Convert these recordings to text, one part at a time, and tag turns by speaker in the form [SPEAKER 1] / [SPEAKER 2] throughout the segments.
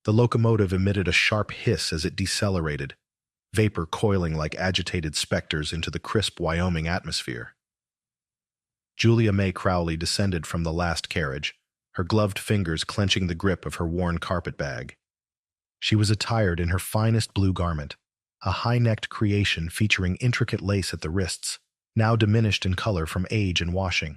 [SPEAKER 1] The locomotive emitted a sharp hiss as it decelerated, vapor coiling like agitated specters into the crisp Wyoming atmosphere. Julia May Crowley descended from the last carriage, her gloved fingers clenching the grip of her worn carpet bag. She was attired in her finest blue garment, a high-necked creation featuring intricate lace at the wrists, now diminished in color from age and washing.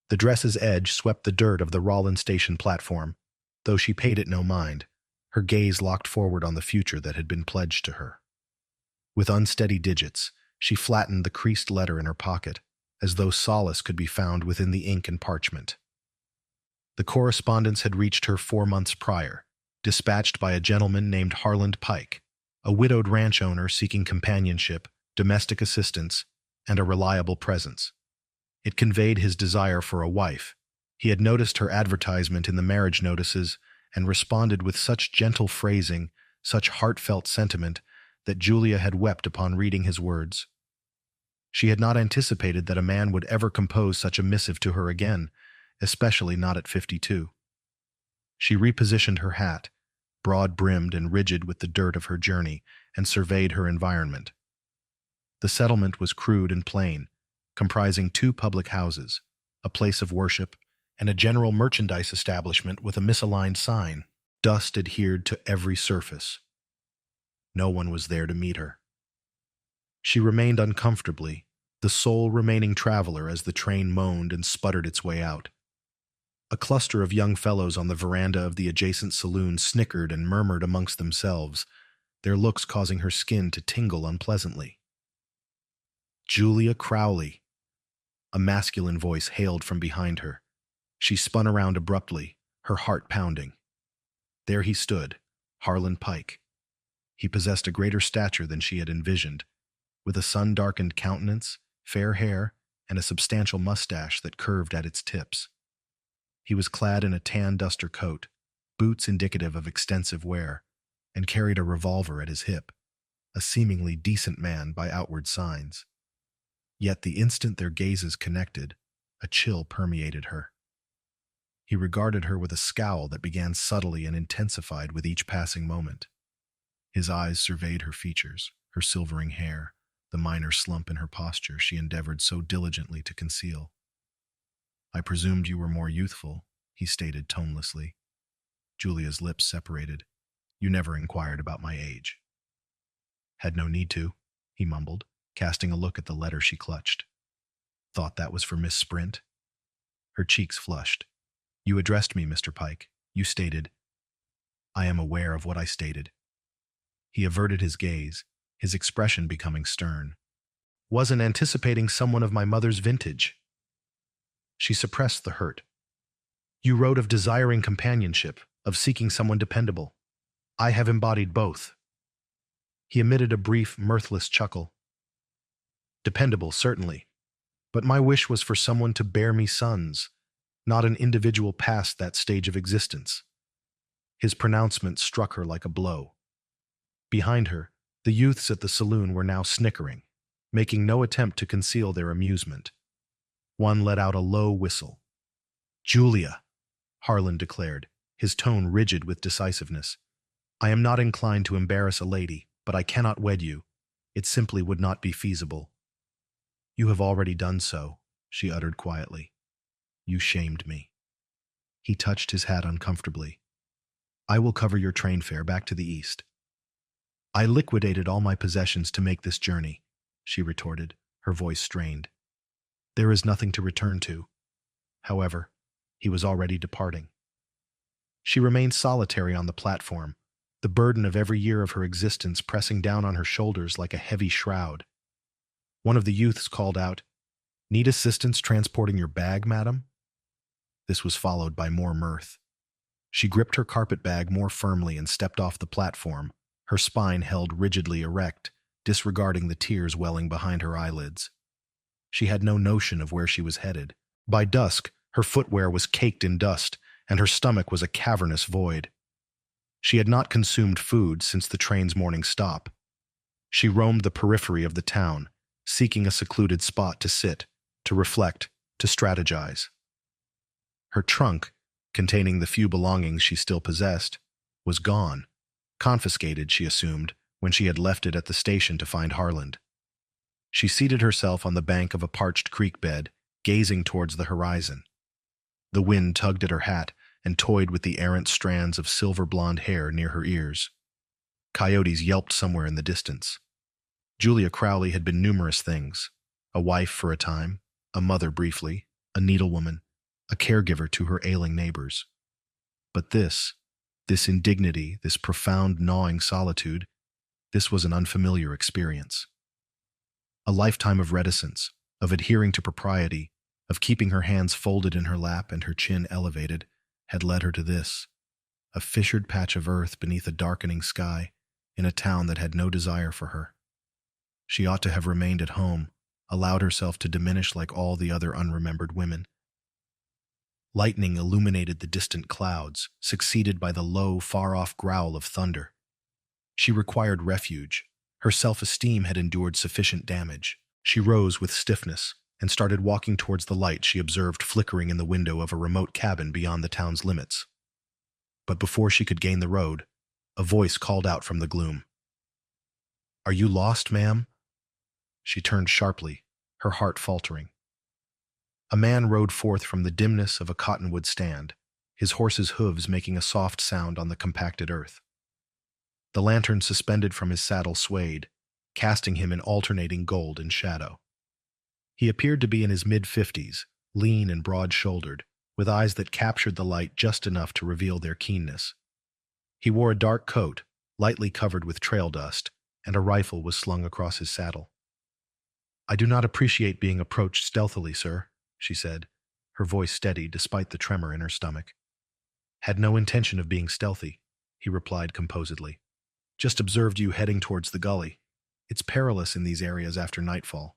[SPEAKER 1] The dress's edge swept the dirt of the Rollin Station platform, though she paid it no mind, her gaze locked forward on the future that had been pledged to her. With unsteady digits, she flattened the creased letter in her pocket, as though solace could be found within the ink and parchment. The correspondence had reached her 4 months prior, dispatched by a gentleman named Harland Pike, a widowed ranch owner seeking companionship, domestic assistance, and a reliable presence. It conveyed his desire for a wife. He had noticed her advertisement in the marriage notices and responded with such gentle phrasing, such heartfelt sentiment, that Julia had wept upon reading his words. She had not anticipated that a man would ever compose such a missive to her again, especially not at 52. She repositioned her hat, broad-brimmed and rigid with the dirt of her journey, and surveyed her environment. The settlement was crude and plain, comprising 2 public houses, a place of worship, and a general merchandise establishment with a misaligned sign. Dust adhered to every surface. No one was there to meet her. She remained uncomfortably, the sole remaining traveler as the train moaned and sputtered its way out. A cluster of young fellows on the veranda of the adjacent saloon snickered and murmured amongst themselves, their looks causing her skin to tingle unpleasantly. "Julia Crowley," a masculine voice hailed from behind her. She spun around abruptly, her heart pounding. There he stood, Harland Pike. He possessed a greater stature than she had envisioned, with a sun-darkened countenance, fair hair, and a substantial mustache that curved at its tips. He was clad in a tan duster coat, boots indicative of extensive wear, and carried a revolver at his hip, a seemingly decent man by outward signs. Yet the instant their gazes connected, a chill permeated her. He regarded her with a scowl that began subtly and intensified with each passing moment. His eyes surveyed her features, her silvering hair, the minor slump in her posture she endeavored so diligently to conceal. "I presumed you were more youthful," he stated tonelessly. Julia's lips separated. "You never inquired about my age." "Had no need to," he mumbled, casting a look at the letter she clutched. "Thought that was for Miss Sprint?" Her cheeks flushed. "You addressed me, Mr. Pike. You stated—" "I am aware of what I stated." He averted his gaze, his expression becoming stern. "Wasn't anticipating someone of my mother's vintage." She suppressed the hurt. "You wrote of desiring companionship, of seeking someone dependable. I have embodied both." He emitted a brief, mirthless chuckle. "Dependable, certainly. But my wish was for someone to bear me sons, not an individual past that stage of existence." His pronouncement struck her like a blow. Behind her, the youths at the saloon were now snickering, making no attempt to conceal their amusement. One let out a low whistle. "Julia," Harlan declared, his tone rigid with decisiveness. "I am not inclined to embarrass a lady, but I cannot wed you. It simply would not be feasible." "You have already done so," she uttered quietly. "You shamed me." He touched his hat uncomfortably. "I will cover your train fare back to the east." "I liquidated all my possessions to make this journey," she retorted, her voice strained. "There is nothing to return to." However, he was already departing. She remained solitary on the platform, the burden of every year of her existence pressing down on her shoulders like a heavy shroud. One of the youths called out, "Need assistance transporting your bag, madam?" This was followed by more mirth. She gripped her carpet bag more firmly and stepped off the platform, her spine held rigidly erect, disregarding the tears welling behind her eyelids. She had no notion of where she was headed. By dusk, her footwear was caked in dust, and her stomach was a cavernous void. She had not consumed food since the train's morning stop. She roamed the periphery of the town, seeking a secluded spot to sit, to reflect, to strategize. Her trunk, containing the few belongings she still possessed, was gone, confiscated, she assumed, when she had left it at the station to find Harland. She seated herself on the bank of a parched creek bed, gazing towards the horizon. The wind tugged at her hat and toyed with the errant strands of silver-blonde hair near her ears. Coyotes yelped somewhere in the distance. Julia Crowley had been numerous things: a wife for a time, a mother briefly, a needlewoman, a caregiver to her ailing neighbors. But this indignity, this profound, gnawing solitude, this was an unfamiliar experience. A lifetime of reticence, of adhering to propriety, of keeping her hands folded in her lap and her chin elevated, had led her to this, a fissured patch of earth beneath a darkening sky, in a town that had no desire for her. She ought to have remained at home, allowed herself to diminish like all the other unremembered women. Lightning illuminated the distant clouds, succeeded by the low, far-off growl of thunder. She required refuge. Her self-esteem had endured sufficient damage. She rose with stiffness and started walking towards the light she observed flickering in the window of a remote cabin beyond the town's limits. But before she could gain the road, a voice called out from the gloom. "Are you lost, ma'am?" She turned sharply, her heart faltering. A man rode forth from the dimness of a cottonwood stand, his horse's hooves making a soft sound on the compacted earth. The lantern suspended from his saddle swayed, casting him in alternating gold and shadow. He appeared to be in his mid-50s, lean and broad-shouldered, with eyes that captured the light just enough to reveal their keenness. He wore a dark coat, lightly covered with trail dust, and a rifle was slung across his saddle. "I do not appreciate being approached stealthily, sir," she said, her voice steady despite the tremor in her stomach. "Had no intention of being stealthy," he replied composedly. "Just observed you heading towards the gully. It's perilous in these areas after nightfall."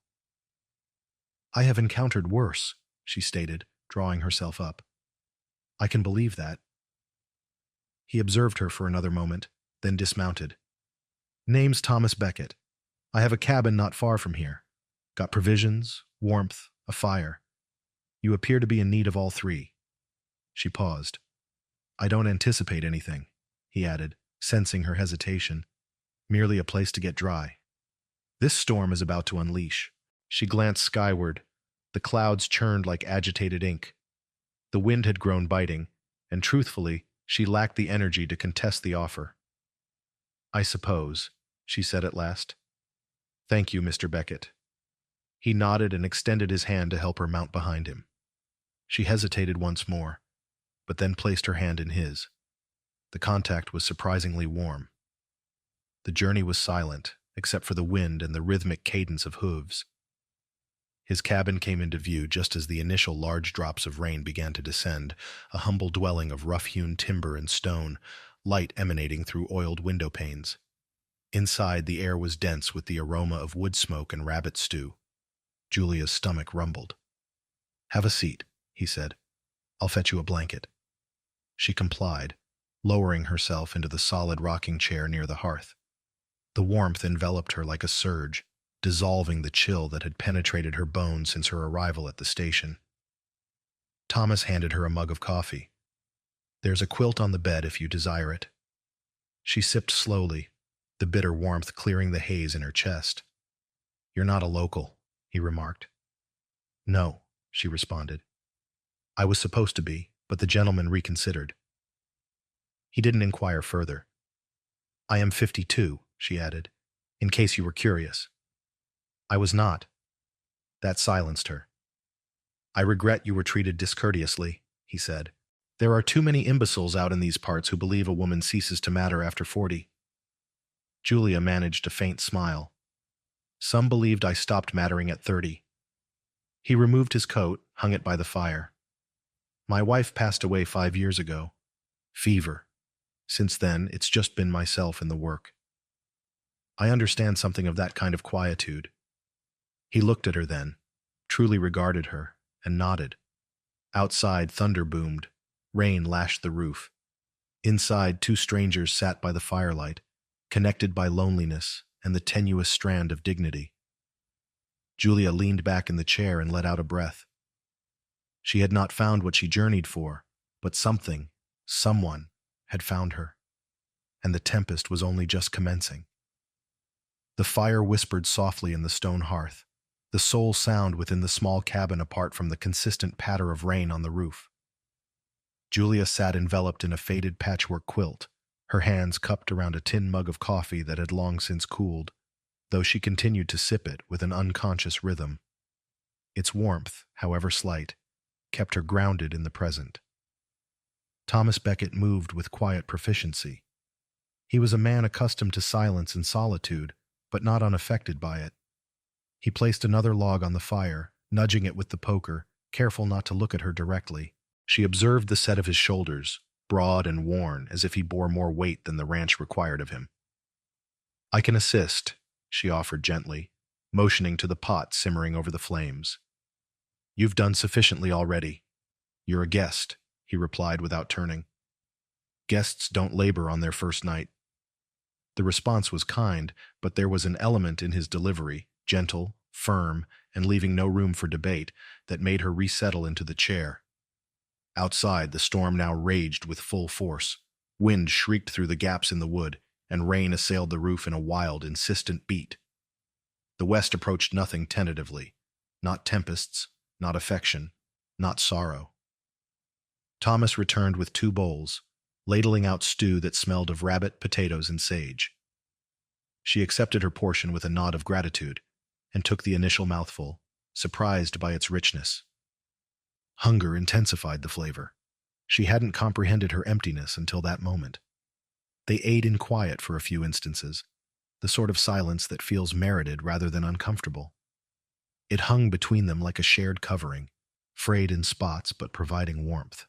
[SPEAKER 1] "I have encountered worse," she stated, drawing herself up. "I can believe that." He observed her for another moment, then dismounted. "Name's Thomas Beckett. I have a cabin not far from here. Got provisions, warmth, a fire. You appear to be in need of all three." She paused. "I don't anticipate anything," he added, sensing her hesitation. "Merely a place to get dry. This storm is about to unleash." She glanced skyward. The clouds churned like agitated ink. The wind had grown biting, and truthfully, she lacked the energy to contest the offer. "I suppose," she said at last. "Thank you, Mr. Beckett." He nodded and extended his hand to help her mount behind him. She hesitated once more, but then placed her hand in his. The contact was surprisingly warm. The journey was silent, except for the wind and the rhythmic cadence of hooves. His cabin came into view just as the initial large drops of rain began to descend, a humble dwelling of rough-hewn timber and stone, light emanating through oiled window panes. Inside, the air was dense with the aroma of wood smoke and rabbit stew. Julia's stomach rumbled. "Have a seat," he said. "I'll fetch you a blanket." She complied, lowering herself into the solid rocking chair near the hearth. The warmth enveloped her like a surge, dissolving the chill that had penetrated her bones since her arrival at the station. Thomas handed her a mug of coffee. "There's a quilt on the bed if you desire it." She sipped slowly, the bitter warmth clearing the haze in her chest. "You're not a local," he remarked. "No," she responded. "I was supposed to be, but the gentleman reconsidered." He didn't inquire further. "I am 52, she added, "in case you were curious." "I was not." That silenced her. "I regret you were treated discourteously," he said. "There are too many imbeciles out in these parts who believe a woman ceases to matter after 40. Julia managed a faint smile. "Some believed I stopped mattering at 30. He removed his coat, hung it by the fire. "My wife passed away 5 years ago. Fever. Since then, it's just been myself and the work. I understand something of that kind of quietude." He looked at her then, truly regarded her, and nodded. Outside, thunder boomed. Rain lashed the roof. Inside, two strangers sat by the firelight, connected by loneliness and the tenuous strand of dignity. Julia leaned back in the chair and let out a breath. She had not found what she journeyed for, but something, someone, had found her. and the tempest was only just commencing. The fire whispered softly in the stone hearth, the sole sound within the small cabin apart from the consistent patter of rain on the roof. Julia sat enveloped in a faded patchwork quilt, her hands cupped around a tin mug of coffee that had long since cooled, though she continued to sip it with an unconscious rhythm. Its warmth, however slight, kept her grounded in the present. Thomas Becket moved with quiet proficiency. He was a man accustomed to silence and solitude, but not unaffected by it. He placed another log on the fire, nudging it with the poker, careful not to look at her directly. She observed the set of his shoulders, broad and worn, as if he bore more weight than the ranch required of him. "I can assist," she offered gently, motioning to the pot simmering over the flames. "You've done sufficiently already. You're a guest," he replied without turning. "Guests don't labor on their first night." The response was kind, but there was an element in his delivery, gentle, firm, and leaving no room for debate, that made her resettle into the chair. Outside, the storm now raged with full force. Wind shrieked through the gaps in the wood, and rain assailed the roof in a wild, insistent beat. The west approached nothing tentatively, not tempests, not affection, not sorrow. Thomas returned with 2 bowls, ladling out stew that smelled of rabbit, potatoes, and sage. She accepted her portion with a nod of gratitude, and took the initial mouthful, surprised by its richness. Hunger intensified the flavor. She hadn't comprehended her emptiness until that moment. They ate in quiet for a few instances, the sort of silence that feels merited rather than uncomfortable. It hung between them like a shared covering, frayed in spots but providing warmth.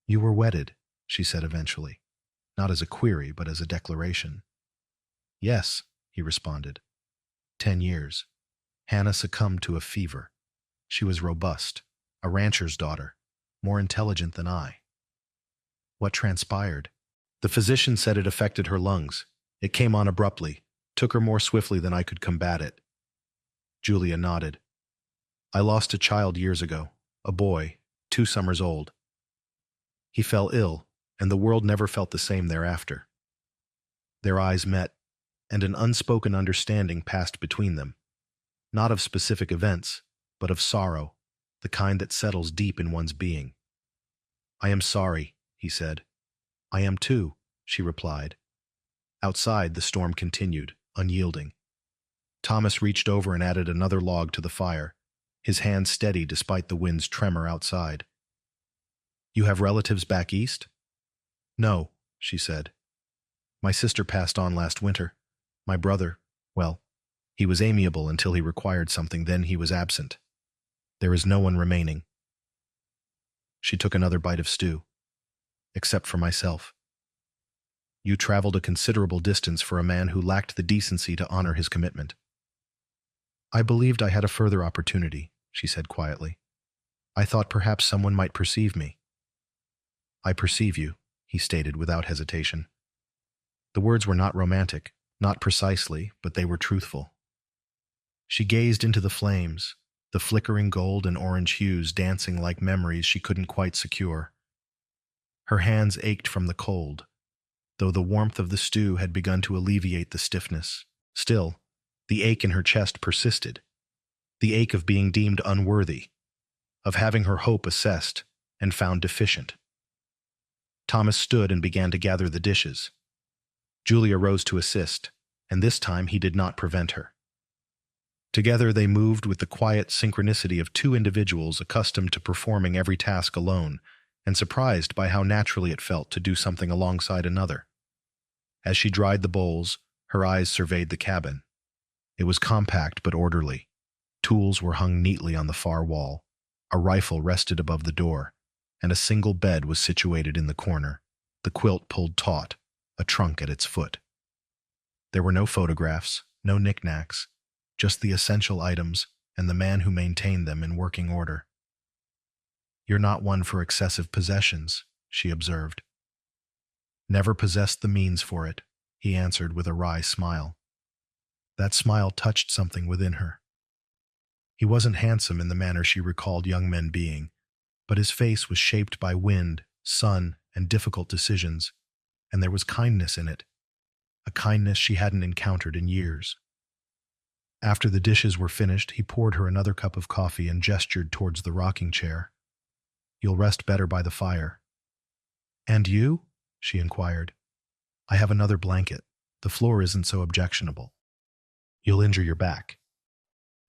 [SPEAKER 1] "You were wedded," she said eventually, not as a query but as a declaration. "Yes," he responded. 10 years. Hannah succumbed to a fever. She was robust, a rancher's daughter, more intelligent than I. What transpired? The physician said it affected her lungs. It came on abruptly, took her more swiftly than I could combat it. Julia nodded. "I lost a child years ago, a boy, 2 summers old. He fell ill, and the world never felt the same thereafter." Their eyes met, and an unspoken understanding passed between them, not of specific events, but of sorrow, the kind that settles deep in one's being. "I am sorry," he said. "I am too," she replied. Outside, the storm continued, unyielding. Thomas reached over and added another log to the fire, his hand steady despite the wind's tremor outside. "You have relatives back east?" "No," she said. "My sister passed on last winter. My brother, well, he was amiable until he required something, then he was absent. There is no one remaining." She took another bite of stew. "Except for myself." "You traveled a considerable distance for a man who lacked the decency to honor his commitment." "I believed I had a further opportunity," she said quietly. "I thought perhaps someone might perceive me." "I perceive you," he stated without hesitation. The words were not romantic, not precisely, but they were truthful. She gazed into the flames, the flickering gold and orange hues dancing like memories she couldn't quite secure. Her hands ached from the cold, though the warmth of the stew had begun to alleviate the stiffness. Still, the ache in her chest persisted, the ache of being deemed unworthy, of having her hope assessed and found deficient. Thomas stood and began to gather the dishes. Julia rose to assist, and this time he did not prevent her. Together they moved with the quiet synchronicity of 2 individuals accustomed to performing every task alone, and surprised by how naturally it felt to do something alongside another. As she dried the bowls, her eyes surveyed the cabin. It was compact but orderly. Tools were hung neatly on the far wall, a rifle rested above the door, and a single bed was situated in the corner, the quilt pulled taut, a trunk at its foot. There were no photographs, no knickknacks, just the essential items and the man who maintained them in working order. "You're not one for excessive possessions," she observed. "Never possessed the means for it," he answered with a wry smile. That smile touched something within her. He wasn't handsome in the manner she recalled young men being, but his face was shaped by wind, sun, and difficult decisions, and there was kindness in it, a kindness she hadn't encountered in years. After the dishes were finished, he poured her another cup of coffee and gestured towards the rocking chair. "You'll rest better by the fire." "And you?" she inquired. "I have another blanket. The floor isn't so objectionable." "You'll injure your back."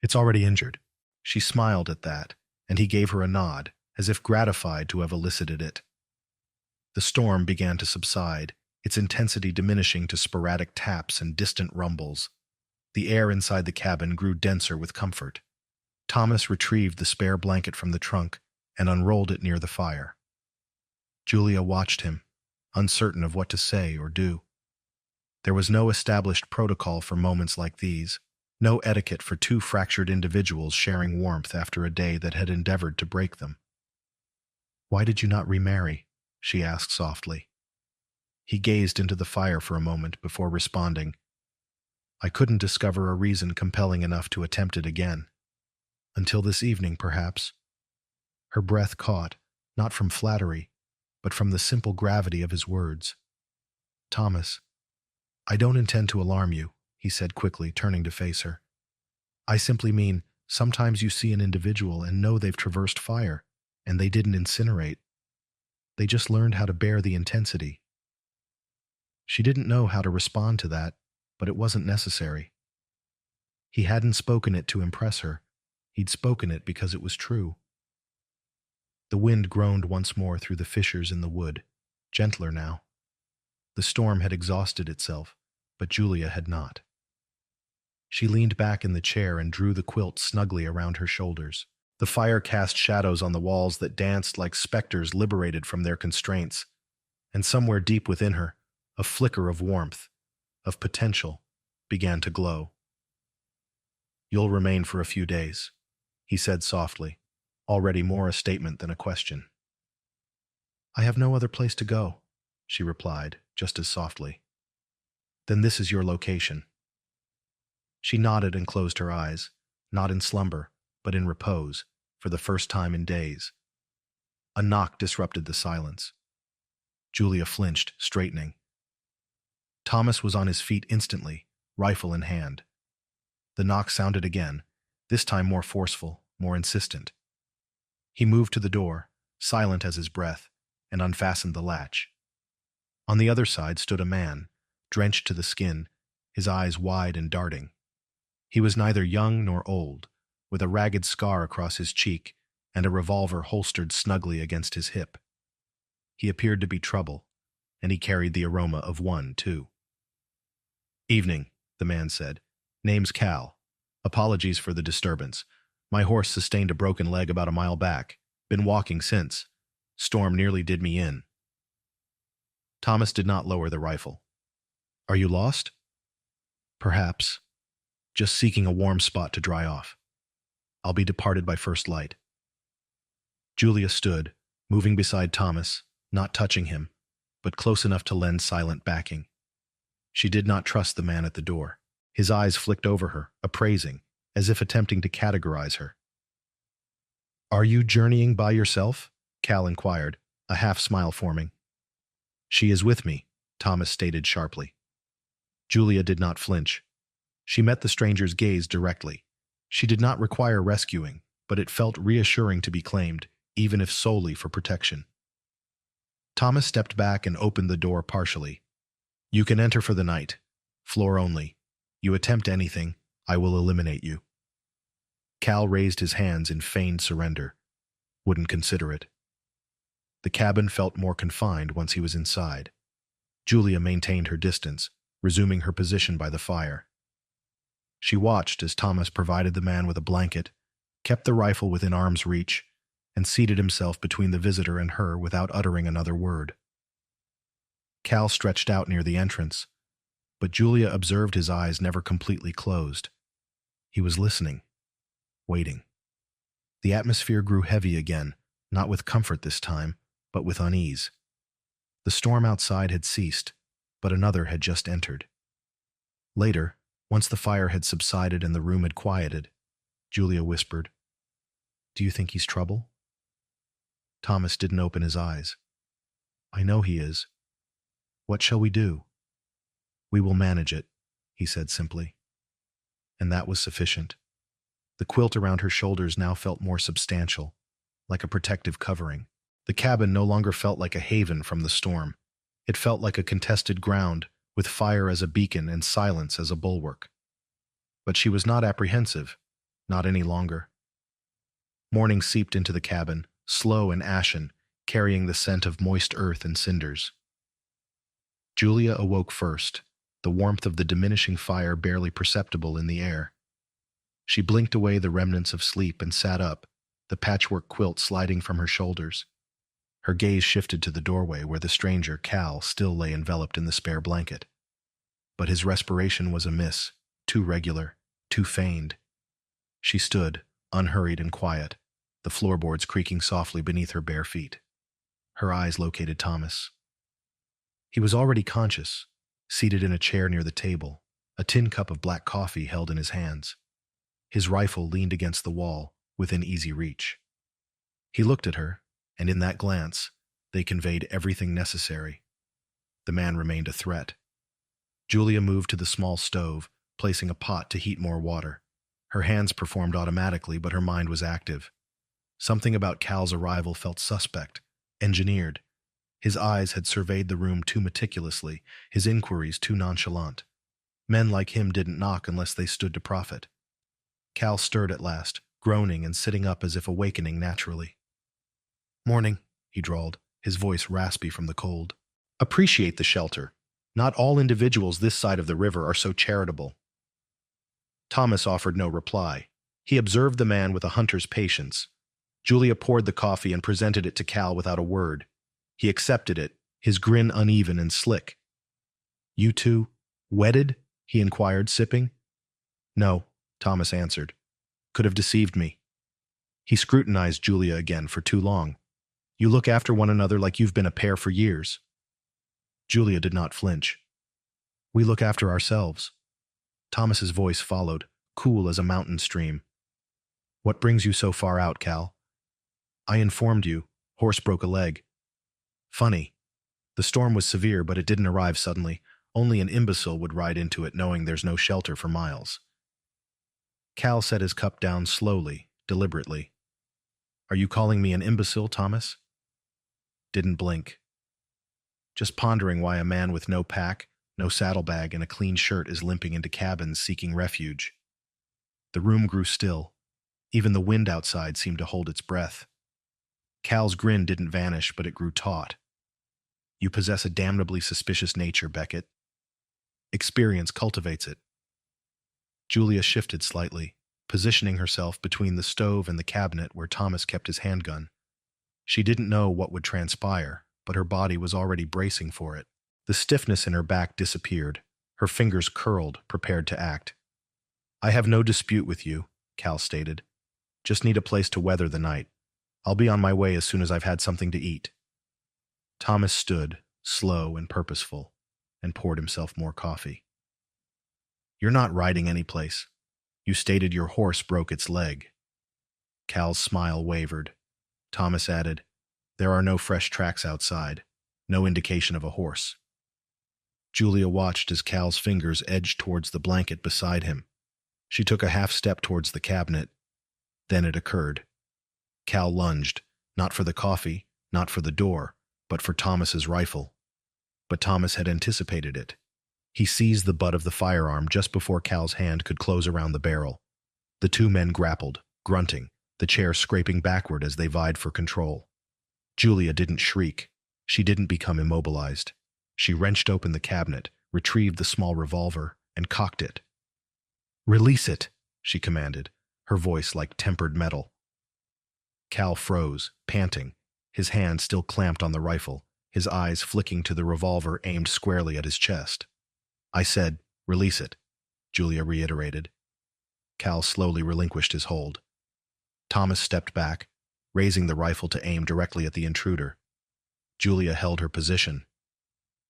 [SPEAKER 1] "It's already injured." She smiled at that, and he gave her a nod, as if gratified to have elicited it. The storm began to subside, its intensity diminishing to sporadic taps and distant rumbles. The air inside the cabin grew denser with comfort. Thomas retrieved the spare blanket from the trunk and unrolled it near the fire. Julia watched him, uncertain of what to say or do. There was no established protocol for moments like these, no etiquette for two fractured individuals sharing warmth after a day that had endeavored to break them. "Why did you not remarry?" she asked softly. He gazed into the fire for a moment before responding, "I couldn't discover a reason compelling enough to attempt it again. Until this evening, perhaps." Her breath caught, not from flattery, but from the simple gravity of his words. "Thomas, I don't intend to alarm you," he said quickly, turning to face her. "I simply mean, sometimes you see an individual and know they've traversed fire, and they didn't incinerate. They just learned how to bear the intensity." She didn't know how to respond to that, but it wasn't necessary. He hadn't spoken it to impress her. He'd spoken it because it was true. The wind groaned once more through the fissures in the wood, gentler now. The storm had exhausted itself, but Julia had not. She leaned back in the chair and drew the quilt snugly around her shoulders. The fire cast shadows on the walls that danced like specters liberated from their constraints, and somewhere deep within her, a flicker of warmth, of potential, began to glow. "You'll remain for a few days," he said softly, already more a statement than a question. "I have no other place to go," she replied, just as softly. "Then this is your location." She nodded and closed her eyes, not in slumber, but in repose, for the first time in days. A knock disrupted the silence. Julia flinched, straightening. Thomas was on his feet instantly, rifle in hand. The knock sounded again, this time more forceful, more insistent. He moved to the door, silent as his breath, and unfastened the latch. On the other side stood a man, drenched to the skin, his eyes wide and darting. He was neither young nor old, with a ragged scar across his cheek and a revolver holstered snugly against his hip. He appeared to be trouble, and he carried the aroma of one, too. "Evening," the man said. "Name's Cal. Apologies for the disturbance. My horse sustained a broken leg about a mile back. Been walking since. Storm nearly did me in." Thomas did not lower the rifle. "Are you lost?" "Perhaps. Just seeking a warm spot to dry off. I'll be departed by first light." Julia stood, moving beside Thomas, not touching him, but close enough to lend silent backing. She did not trust the man at the door. His eyes flicked over her, appraising, as if attempting to categorize her. "Are you journeying by yourself?" Cal inquired, a half-smile forming. "She is with me," Thomas stated sharply. Julia did not flinch. She met the stranger's gaze directly. She did not require rescuing, but it felt reassuring to be claimed, even if solely for protection. Thomas stepped back and opened the door partially. "You can enter for the night. Floor only. You attempt anything, I will eliminate you." Cal raised his hands in feigned surrender. Wouldn't consider it. The cabin felt more confined once he was inside. Julia maintained her distance, resuming her position by the fire. She watched as Thomas provided the man with a blanket, kept the rifle within arm's reach, and seated himself between the visitor and her without uttering another word. Cal stretched out near the entrance, but Julia observed his eyes never completely closed. He was listening, waiting. The atmosphere grew heavy again, not with comfort this time, but with unease. The storm outside had ceased, but another had just entered. Later, once the fire had subsided and the room had quieted, Julia whispered, "Do you think he's trouble?" Thomas didn't open his eyes. "I know he is." What shall we do? We will manage it, he said simply. And that was sufficient. The quilt around her shoulders now felt more substantial, like a protective covering. The cabin no longer felt like a haven from the storm. It felt like a contested ground, with fire as a beacon and silence as a bulwark. But she was not apprehensive, not any longer. Morning seeped into the cabin, slow and ashen, carrying the scent of moist earth and cinders. Julia awoke first, the warmth of the diminishing fire barely perceptible in the air. She blinked away the remnants of sleep and sat up, the patchwork quilt sliding from her shoulders. Her gaze shifted to the doorway where the stranger, Cal, still lay enveloped in the spare blanket. But his respiration was amiss, too regular, too feigned. She stood, unhurried and quiet, the floorboards creaking softly beneath her bare feet. Her eyes located Thomas. He was already conscious, seated in a chair near the table, a tin cup of black coffee held in his hands. His rifle leaned against the wall, within easy reach. He looked at her, and in that glance, they conveyed everything necessary. The man remained a threat. Julia moved to the small stove, placing a pot to heat more water. Her hands performed automatically, but her mind was active. Something about Cal's arrival felt suspect, engineered. His eyes had surveyed the room too meticulously, his inquiries too nonchalant. Men like him didn't knock unless they stood to profit. Cal stirred at last, groaning and sitting up as if awakening naturally. "Morning," he drawled, his voice raspy from the cold. "Appreciate the shelter. Not all individuals this side of the river are so charitable." Thomas offered no reply. He observed the man with a hunter's patience. Julia poured the coffee and presented it to Cal without a word. He accepted it, his grin uneven and slick. "You two, wedded?" he inquired, sipping. "No," Thomas answered. "Could have deceived me." He scrutinized Julia again for too long. "You look after one another like you've been a pair for years." Julia did not flinch. "We look after ourselves." Thomas's voice followed, cool as a mountain stream. "What brings you so far out, Cal?" "I informed you. Horse broke a leg." "Funny. The storm was severe, but it didn't arrive suddenly. Only an imbecile would ride into it knowing there's no shelter for miles." Cal set his cup down slowly, deliberately. "Are you calling me an imbecile, Thomas?" Didn't blink. "Just pondering why a man with no pack, no saddlebag, and a clean shirt is limping into cabins seeking refuge." The room grew still. Even the wind outside seemed to hold its breath. Cal's grin didn't vanish, but it grew taut. "You possess a damnably suspicious nature, Beckett. Experience cultivates it." Julia shifted slightly, positioning herself between the stove and the cabinet where Thomas kept his handgun. She didn't know what would transpire, but her body was already bracing for it. The stiffness in her back disappeared. Her fingers curled, prepared to act. "I have no dispute with you," Cal stated. "Just need a place to weather the night. I'll be on my way as soon as I've had something to eat." Thomas stood, slow and purposeful, and poured himself more coffee. "You're not riding anyplace. You stated your horse broke its leg." Cal's smile wavered. Thomas added, "There are no fresh tracks outside, no indication of a horse." Julia watched as Cal's fingers edged towards the blanket beside him. She took a half step towards the cabinet. Then it occurred. Cal lunged, not for the coffee, not for the door, but for Thomas's rifle. But Thomas had anticipated it. He seized the butt of the firearm just before Cal's hand could close around the barrel. The two men grappled, grunting, the chair scraping backward as they vied for control. Julia didn't shriek. She didn't become immobilized. She wrenched open the cabinet, retrieved the small revolver, and cocked it. "Release it," she commanded, her voice like tempered metal. Cal froze, panting, his hand still clamped on the rifle, his eyes flicking to the revolver aimed squarely at his chest. "I said, release it," Julia reiterated. Cal slowly relinquished his hold. Thomas stepped back, raising the rifle to aim directly at the intruder. Julia held her position.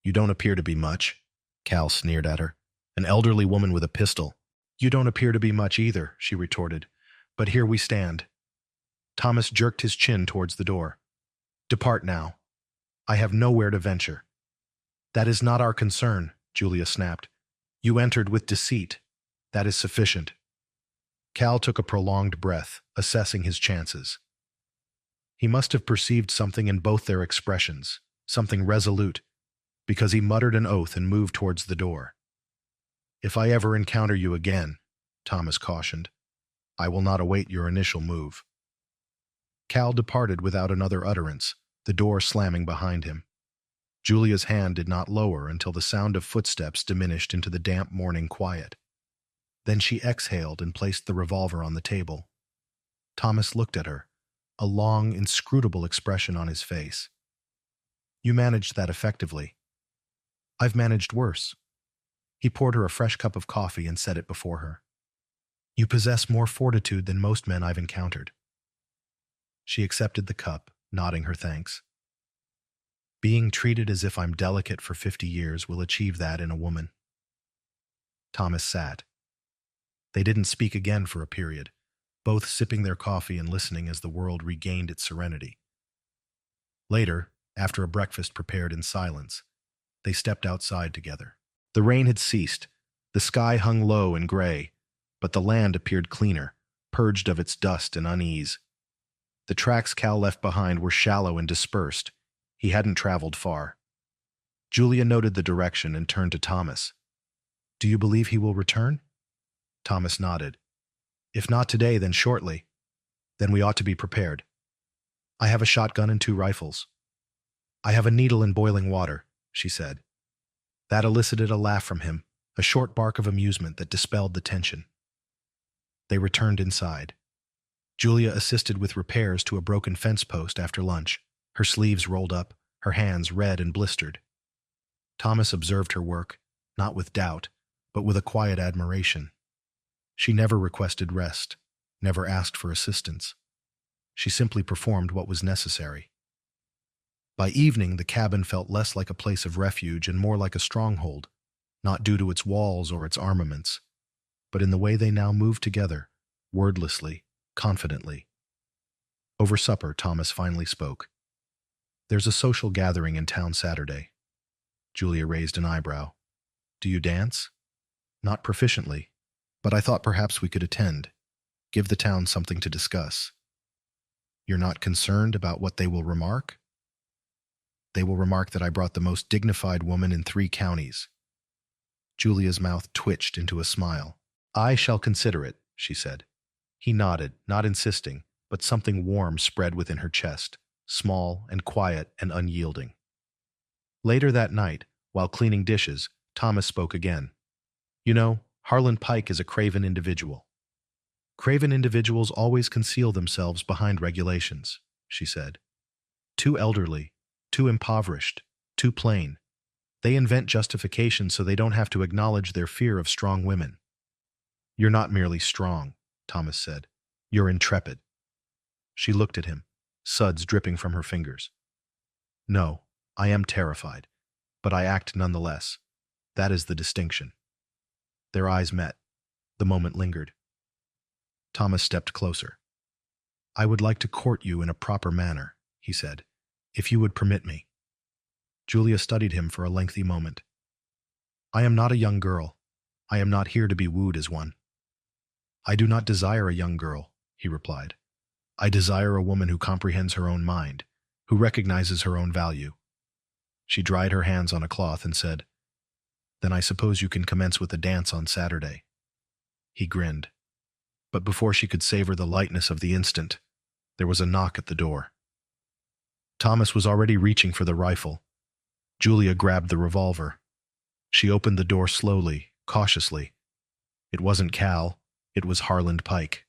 [SPEAKER 1] "You don't appear to be much," Cal sneered at her. "An elderly woman with a pistol." "You don't appear to be much either," she retorted. "But here we stand." Thomas jerked his chin towards the door. "Depart now. I have nowhere to venture." That is not our concern, Julia snapped. You entered with deceit. That is sufficient. Cal took a prolonged breath, assessing his chances. He must have perceived something in both their expressions, something resolute, because he muttered an oath and moved towards the door. If I ever encounter you again, Thomas cautioned, I will not await your initial move. Cal departed without another utterance, the door slamming behind him. Julia's hand did not lower until the sound of footsteps diminished into the damp morning quiet. Then she exhaled and placed the revolver on the table. Thomas looked at her, a long, inscrutable expression on his face. You managed that effectively. I've managed worse. He poured her a fresh cup of coffee and set it before her. You possess more fortitude than most men I've encountered. She accepted the cup, nodding her thanks. Being treated as if I'm delicate for 50 years will achieve that in a woman. Thomas sat. They didn't speak again for a period, both sipping their coffee and listening as the world regained its serenity. Later, after a breakfast prepared in silence, they stepped outside together. The rain had ceased, the sky hung low and gray, but the land appeared cleaner, purged of its dust and unease. The tracks Cal left behind were shallow and dispersed. He hadn't traveled far. Julia noted the direction and turned to Thomas. Do you believe he will return? Thomas nodded. If not today, then shortly. Then we ought to be prepared. I have a shotgun and 2 rifles. I have a needle in boiling water, she said. That elicited a laugh from him, a short bark of amusement that dispelled the tension. They returned inside. Julia assisted with repairs to a broken fence post after lunch, her sleeves rolled up, her hands red and blistered. Thomas observed her work, not with doubt, but with a quiet admiration. She never requested rest, never asked for assistance. She simply performed what was necessary. By evening, the cabin felt less like a place of refuge and more like a stronghold, not due to its walls or its armaments, but in the way they now moved together, wordlessly, confidently. Over supper, Thomas finally spoke. There's a social gathering in town Saturday. Julia raised an eyebrow. Do you dance? Not proficiently, but I thought perhaps we could attend. Give the town something to discuss. You're not concerned about what they will remark? They will remark that I brought the most dignified woman in 3 counties. Julia's mouth twitched into a smile. I shall consider it, she said. He nodded, not insisting, but something warm spread within her chest, small and quiet and unyielding. Later that night, while cleaning dishes, Thomas spoke again. You know, Harlan Pike is a craven individual. Craven individuals always conceal themselves behind regulations, she said. Too elderly, too impoverished, too plain. They invent justifications so they don't have to acknowledge their fear of strong women. You're not merely strong, Thomas said. You're intrepid. She looked at him, suds dripping from her fingers. No, I am terrified, but I act nonetheless. That is the distinction. Their eyes met. The moment lingered. Thomas stepped closer. I would like to court you in a proper manner, he said, if you would permit me. Julia studied him for a lengthy moment. I am not a young girl. I am not here to be wooed as one. I do not desire a young girl, he replied. I desire a woman who comprehends her own mind, who recognizes her own value. She dried her hands on a cloth and said, Then I suppose you can commence with a dance on Saturday. He grinned. But before she could savor the lightness of the instant, there was a knock at the door. Thomas was already reaching for the rifle. Julia grabbed the revolver. She opened the door slowly, cautiously. It wasn't Cal, it was Harlan Pike.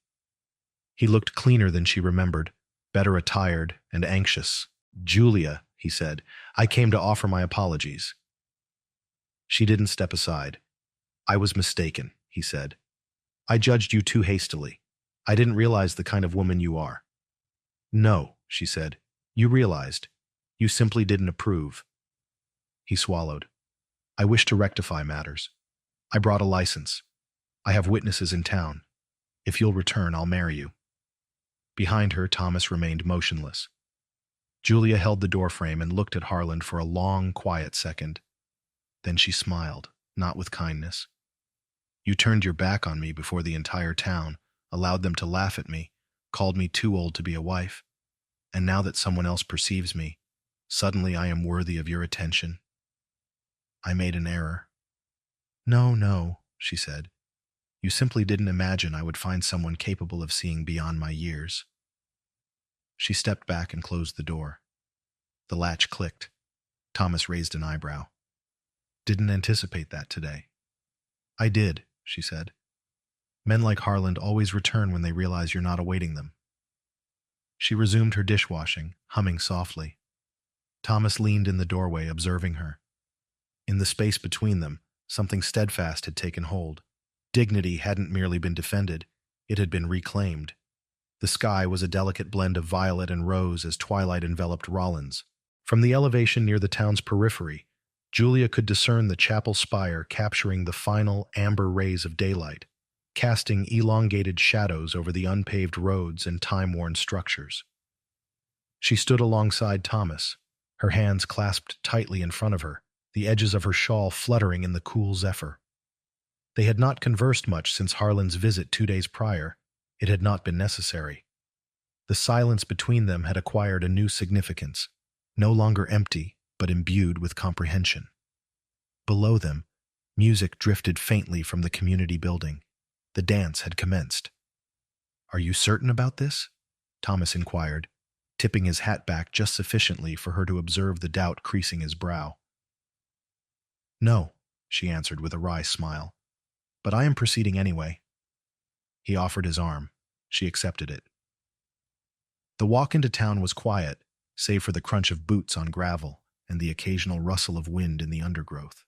[SPEAKER 1] He looked cleaner than she remembered, better attired and anxious. Julia, he said, I came to offer my apologies. She didn't step aside. I was mistaken, he said. I judged you too hastily. I didn't realize the kind of woman you are. No, she said. You realized. You simply didn't approve. He swallowed. I wish to rectify matters. I brought a license. I have witnesses in town. If you'll return, I'll marry you. Behind her, Thomas remained motionless. Julia held the doorframe and looked at Harlan for a long, quiet second. Then she smiled, not with kindness. You turned your back on me before the entire town, allowed them to laugh at me, called me too old to be a wife, and now that someone else perceives me, suddenly I am worthy of your attention. I made an error. No, no, she said. You simply didn't imagine I would find someone capable of seeing beyond my years. She stepped back and closed the door. The latch clicked. Thomas raised an eyebrow. Didn't anticipate that today. I did, she said. Men like Harland always return when they realize you're not awaiting them. She resumed her dishwashing, humming softly. Thomas leaned in the doorway, observing her. In the space between them, something steadfast had taken hold. Dignity hadn't merely been defended, it had been reclaimed. The sky was a delicate blend of violet and rose as twilight enveloped Rollins. From the elevation near the town's periphery, Julia could discern the chapel spire capturing the final amber rays of daylight, casting elongated shadows over the unpaved roads and time-worn structures. She stood alongside Thomas, her hands clasped tightly in front of her, the edges of her shawl fluttering in the cool zephyr. They had not conversed much since Harland's visit 2 days prior. It had not been necessary. The silence between them had acquired a new significance, no longer empty, but imbued with comprehension. Below them, music drifted faintly from the community building. The dance had commenced. Are you certain about this? Thomas inquired, tipping his hat back just sufficiently for her to observe the doubt creasing his brow. No, she answered with a wry smile, but I am proceeding anyway. He offered his arm. She accepted it. The walk into town was quiet, save for the crunch of boots on gravel and the occasional rustle of wind in the undergrowth.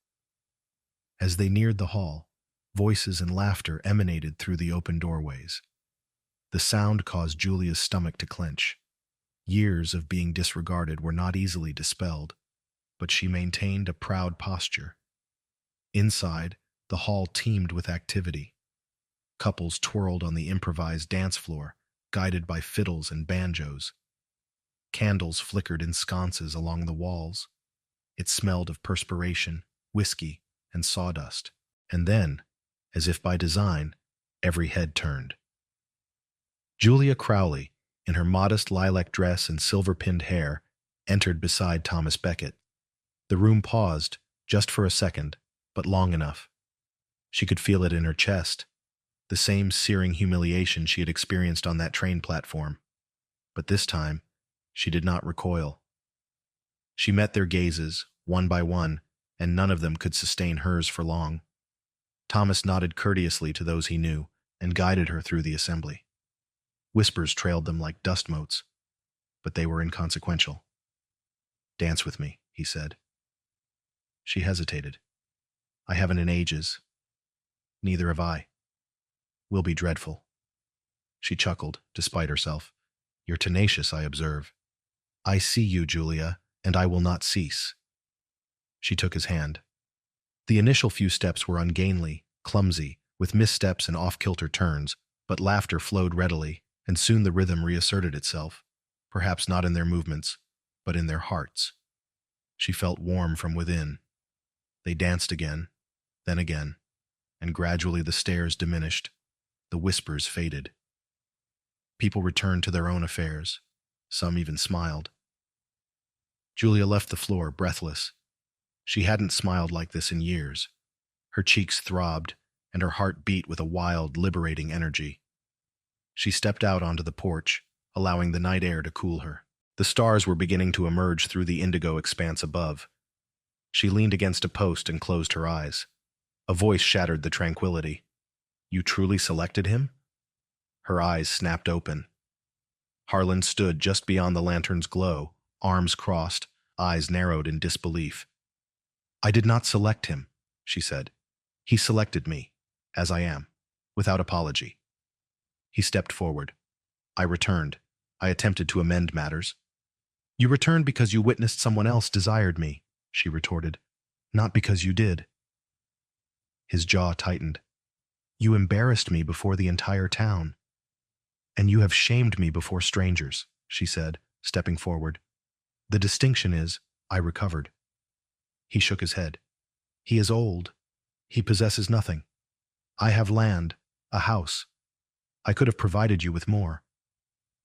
[SPEAKER 1] As they neared the hall, voices and laughter emanated through the open doorways. The sound caused Julia's stomach to clench. Years of being disregarded were not easily dispelled, but she maintained a proud posture. Inside, the hall teemed with activity. Couples twirled on the improvised dance floor, guided by fiddles and banjos. Candles flickered in sconces along the walls. It smelled of perspiration, whiskey, and sawdust. And then, as if by design, every head turned. Julia Crowley, in her modest lilac dress and silver-pinned hair, entered beside Thomas Beckett. The room paused, just for a second, but long enough. She could feel it in her chest, the same searing humiliation she had experienced on that train platform. But this time, she did not recoil. She met their gazes, one by one, and none of them could sustain hers for long. Thomas nodded courteously to those he knew and guided her through the assembly. Whispers trailed them like dust motes, but they were inconsequential. Dance with me, he said. She hesitated. I haven't in ages. Neither have I. Will be dreadful. She chuckled, despite herself. You're tenacious, I observe. I see you, Julia, and I will not cease. She took his hand. The initial few steps were ungainly, clumsy, with missteps and off-kilter turns, but laughter flowed readily, and soon the rhythm reasserted itself, perhaps not in their movements, but in their hearts. She felt warm from within. They danced again, then again, and gradually the stares diminished, the whispers faded. People returned to their own affairs. Some even smiled. Julia left the floor, breathless. She hadn't smiled like this in years. Her cheeks throbbed, and her heart beat with a wild, liberating energy. She stepped out onto the porch, allowing the night air to cool her. The stars were beginning to emerge through the indigo expanse above. She leaned against a post and closed her eyes. A voice shattered the tranquility. You truly selected him? Her eyes snapped open. Harland stood just beyond the lantern's glow, arms crossed, eyes narrowed in disbelief. I did not select him, she said. He selected me, as I am, without apology. He stepped forward. I returned. I attempted to amend matters. You returned because you witnessed someone else desired me, she retorted. Not because you did. His jaw tightened. You embarrassed me before the entire town. And you have shamed me before strangers, she said, stepping forward. The distinction is, I recovered. He shook his head. He is old. He possesses nothing. I have land, a house. I could have provided you with more.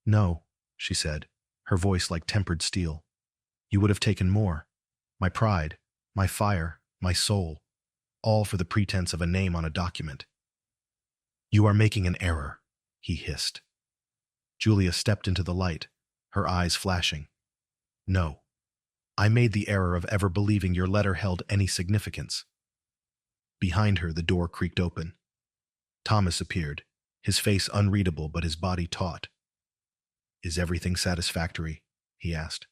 [SPEAKER 1] No, she said, her voice like tempered steel. You would have taken more. My pride, my fire, my soul, all for the pretense of a name on a document. You are making an error, he hissed. Julia stepped into the light, her eyes flashing. No. I made the error of ever believing your letter held any significance. Behind her, the door creaked open. Thomas appeared, his face unreadable but his body taut. Is everything satisfactory? He asked.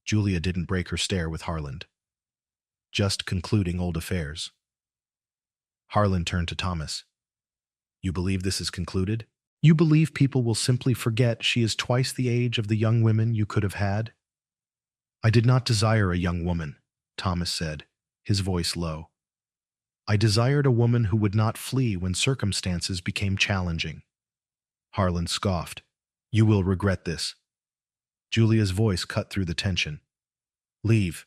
[SPEAKER 1] Julia didn't break her stare with Harland. Just concluding old affairs. Harland turned to Thomas. You believe this is concluded? You believe people will simply forget she is twice the age of the young women you could have had? I did not desire a young woman, Thomas said, his voice low. I desired a woman who would not flee when circumstances became challenging. Harland scoffed. You will regret this. Julia's voice cut through the tension. Leave.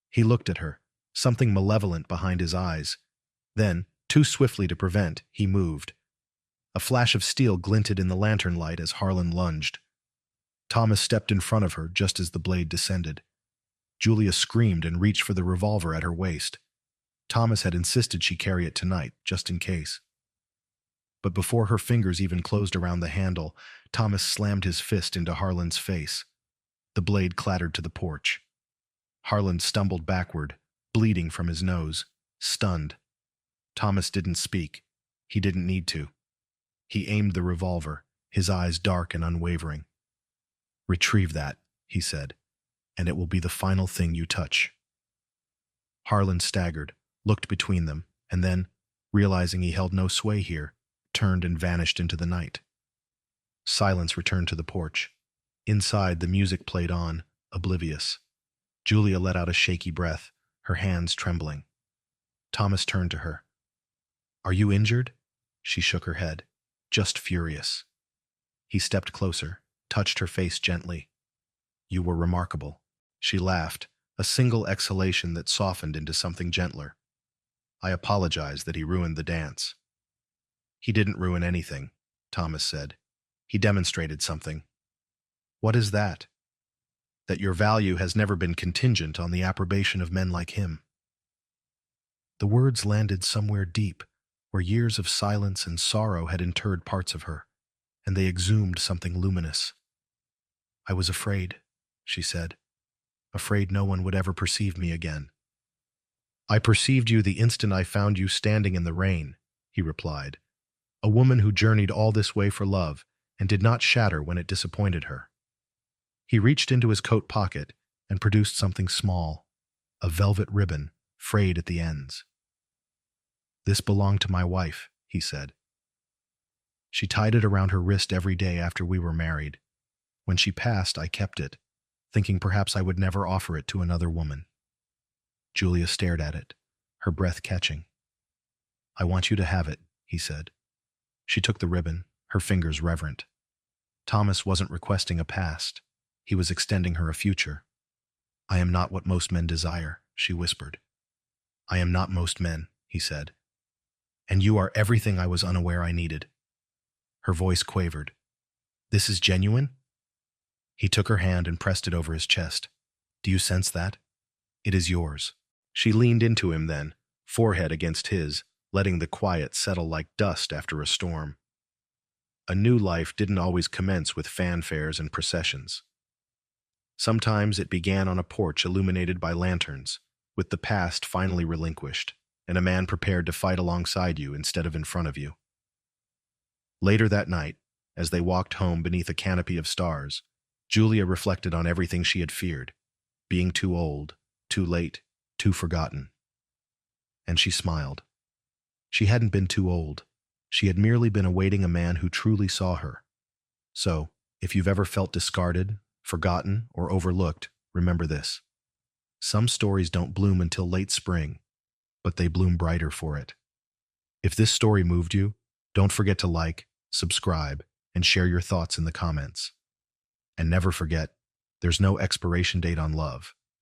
[SPEAKER 1] He looked at her, something malevolent behind his eyes. Then, too swiftly to prevent, he moved. A flash of steel glinted in the lantern light as Harland lunged. Thomas stepped in front of her just as the blade descended. Julia screamed and reached for the revolver at her waist. Thomas had insisted she carry it tonight, just in case. But before her fingers even closed around the handle, Thomas slammed his fist into Harland's face. The blade clattered to the porch. Harland stumbled backward, bleeding from his nose, stunned. Thomas didn't speak. He didn't need to. He aimed the revolver, his eyes dark and unwavering. Retrieve that, he said, and it will be the final thing you touch. Harland staggered, looked between them, and then, realizing he held no sway here, turned and vanished into the night. Silence returned to the porch. Inside, the music played on, oblivious. Julia let out a shaky breath, her hands trembling. Thomas turned to her. Are you injured? She shook her head, just furious. He stepped closer, touched her face gently. You were remarkable. She laughed, a single exhalation that softened into something gentler. I apologize that he ruined the dance. He didn't ruin anything, Thomas said. He demonstrated something. What is that? That your value has never been contingent on the approbation of men like him. The words landed somewhere deep, where years of silence and sorrow had interred parts of her, and they exhumed something luminous. I was afraid, she said, afraid no one would ever perceive me again. I perceived you the instant I found you standing in the rain, he replied, a woman who journeyed all this way for love and did not shatter when it disappointed her. He reached into his coat pocket and produced something small, a velvet ribbon, frayed at the ends. This belonged to my wife, he said. She tied it around her wrist every day after we were married. When she passed, I kept it, thinking perhaps I would never offer it to another woman. Julia stared at it, her breath catching. I want you to have it, he said. She took the ribbon, her fingers reverent. Thomas wasn't requesting a past. He was extending her a future. I am not what most men desire, she whispered. I am not most men, he said. And you are everything I was unaware I needed. Her voice quavered. This is genuine? He took her hand and pressed it over his chest. Do you sense that? It is yours. She leaned into him then, forehead against his, letting the quiet settle like dust after a storm. A new life didn't always commence with fanfares and processions. Sometimes it began on a porch illuminated by lanterns, with the past finally relinquished, and a man prepared to fight alongside you instead of in front of you. Later that night, as they walked home beneath a canopy of stars, Julia reflected on everything she had feared, being too old, too late, too forgotten. And she smiled. She hadn't been too old. She had merely been awaiting a man who truly saw her. So, if you've ever felt discarded, forgotten, or overlooked, remember this. Some stories don't bloom until late spring, but they bloom brighter for it. If this story moved you, don't forget to like, subscribe, and share your thoughts in the comments. And never forget, there's no expiration date on love.